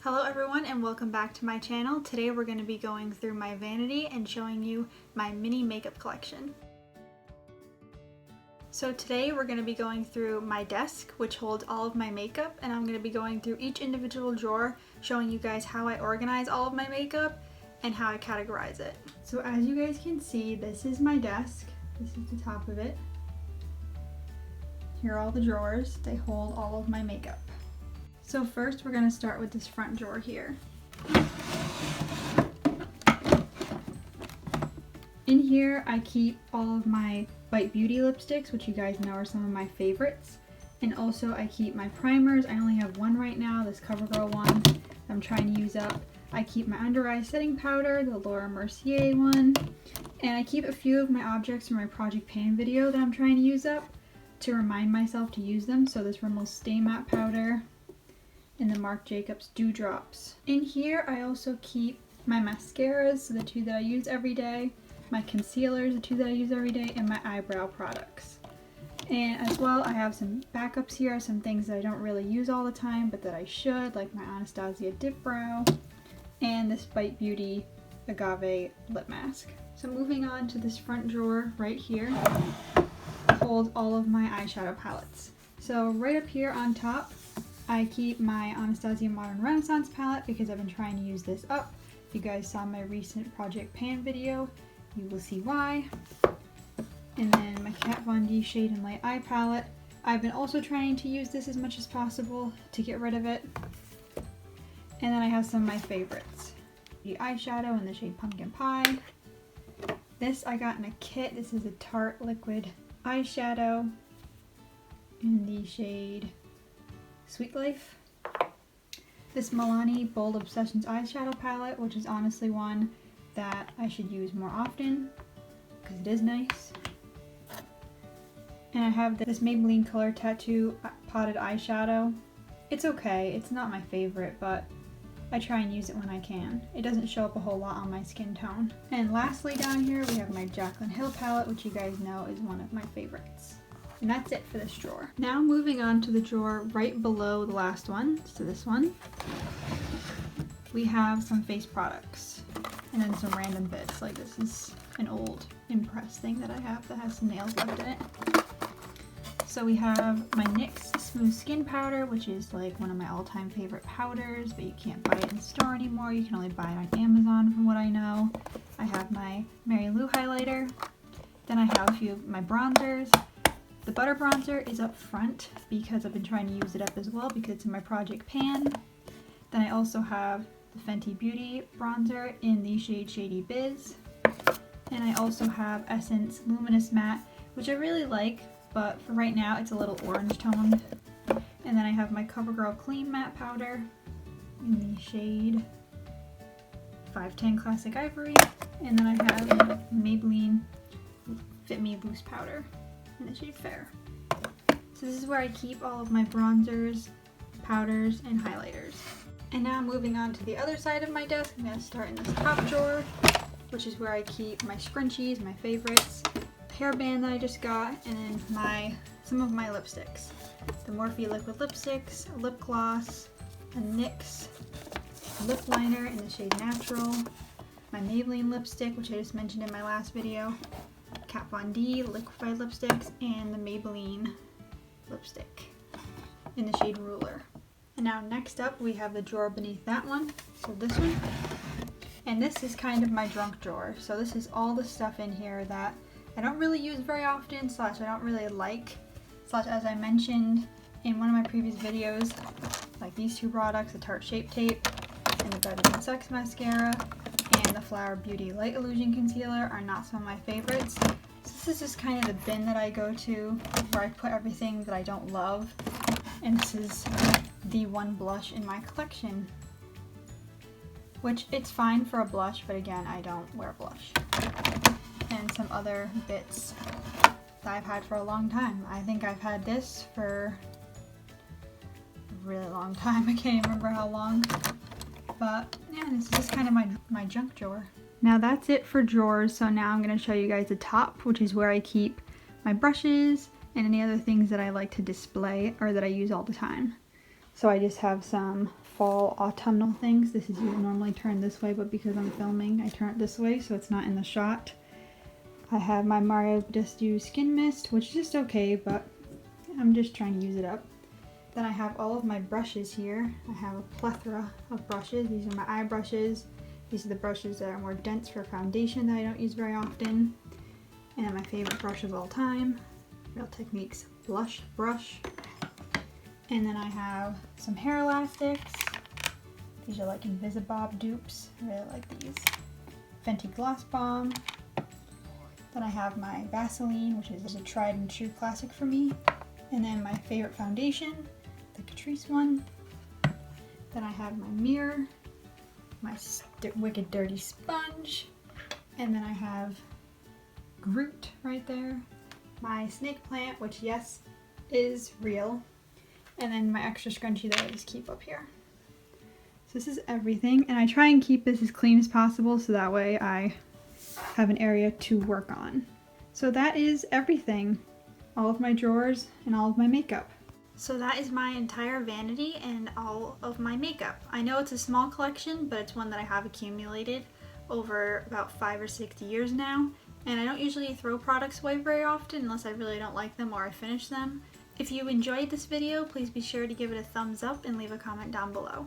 Hello everyone and welcome back to my channel. Today we're going to be going through my vanity and showing you my mini makeup collection. So today we're going to be going through my desk, which holds all of my makeup, and I'm going to be going through each individual drawer, showing you guys how I organize all of my makeup and how I categorize it. So as you guys can see, this is my desk. This is the top of it. Here are all the drawers. They hold all of my makeup. So first we're going to start with this front drawer here. In here I keep all of my Bite Beauty lipsticks, which you guys know are some of my favorites. And also I keep my primers. I only have one right now, this CoverGirl one I'm trying to use up. I keep my under eye setting powder, the Laura Mercier one. And I keep a few of my objects from my Project Pan video that I'm trying to use up to remind myself to use them. So this Rimmel Stay Matte powder and the Marc Jacobs Dewdrops. In here I also keep my mascaras, so the two that I use every day, my concealers, the two that I use every day, and my eyebrow products. And as well I have some backups here, some things that I don't really use all the time but that I should, like my Anastasia Dip Brow and this Bite Beauty Agave Lip Mask. So moving on to this front drawer right here, holds all of my eyeshadow palettes. So right up here on top I keep my Anastasia Modern Renaissance palette because I've been trying to use this up. If you guys saw my recent Project Pan video, you will see why. And then my Kat Von D Shade and Light Eye palette. I've been also trying to use this as much as possible to get rid of it. And then I have some of my favorites. The eyeshadow in the shade Pumpkin Pie. This I got in a kit. This is a Tarte liquid eyeshadow in the shade Sweet Life. This Milani Bold Obsessions eyeshadow palette, which is honestly one that I should use more often because it is nice. And I have this Maybelline Color Tattoo potted eyeshadow. It's okay, it's not my favorite, but I try and use it when I can. It doesn't show up a whole lot on my skin tone. And lastly down here we have my Jaclyn Hill palette, which you guys know is one of my favorites. And that's it for this drawer. Now moving on to the drawer right below the last one, so this one, we have some face products and then some random bits. Like this is an old Impress thing that I have that has some nails left in it. So we have my NYX Smooth Skin Powder, which is like one of my all-time favorite powders, but you can't buy it in the store anymore. You can only buy it on Amazon from what I know. I have my Mary Lou highlighter. Then I have a few of my bronzers. The Butter Bronzer is up front because I've been trying to use it up as well because it's in my Project Pan. Then I also have the Fenty Beauty Bronzer in the shade Shady Biz. And I also have Essence Luminous Matte, which I really like, but for right now it's a little orange toned. And then I have my CoverGirl Clean Matte Powder in the shade 510 Classic Ivory. And then I have Maybelline Fit Me Loose Powder in the shade Fair. So this is where I keep all of my bronzers, powders, and highlighters. And now moving on to the other side of my desk, I'm going to start in this top drawer, which is where I keep my scrunchies, my favorites, the hairband that I just got, and then some of my lipsticks. The Morphe liquid lipsticks, a lip gloss, a NYX lip liner in the shade Natural, my Maybelline lipstick, which I just mentioned in my last video, Kat Von D liquefied lipsticks, and the Maybelline lipstick in the shade Ruler. And now next up we have the drawer beneath that one, so this one. And this is kind of my junk drawer. So this is all the stuff in here that I don't really use very often, / I don't really like, / as I mentioned in one of my previous videos, like these two products, the Tarte Shape Tape and the Better Than Sex mascara and the Flower Beauty Light Illusion Concealer are not some of my favorites. So this is just kind of the bin that I go to where I put everything that I don't love. And this is the one blush in my collection, which it's fine for a blush, but again, I don't wear blush. And some other bits that I've had for a long time. I think I've had this for a really long time. I can't even remember how long. But yeah, this is just kind of my junk drawer. Now that's it for drawers, so now I'm going to show you guys the top, which is where I keep my brushes and any other things that I like to display or that I use all the time. So I just have some fall autumnal things. This is normally turned this way, but because I'm filming, I turn it this way so it's not in the shot. I have my Mario Badescu Skin Mist, which is just okay, but I'm just trying to use it up. Then I have all of my brushes here. I have a plethora of brushes. These are my eye brushes. These are the brushes that are more dense for foundation that I don't use very often. And my favorite brush of all time, Real Techniques Blush Brush. And then I have some hair elastics. These are like Invisibob dupes. I really like these. Fenty Gloss Bomb. Then I have my Vaseline, which is a tried and true classic for me. And then my favorite foundation, the Catrice one. Then I have my mirror, my Wicked Dirty Sponge. And then I have Groot right there. My snake plant, which yes, is real. And then my extra scrunchie that I just keep up here. So this is everything, and I try and keep this as clean as possible so that way I have an area to work on. So that is everything. All of my drawers and all of my makeup. So that is my entire vanity and all of my makeup. I know it's a small collection, but it's one that I have accumulated over about 5 or 6 years now. And I don't usually throw products away very often unless I really don't like them or I finish them. If you enjoyed this video, please be sure to give it a thumbs up and leave a comment down below.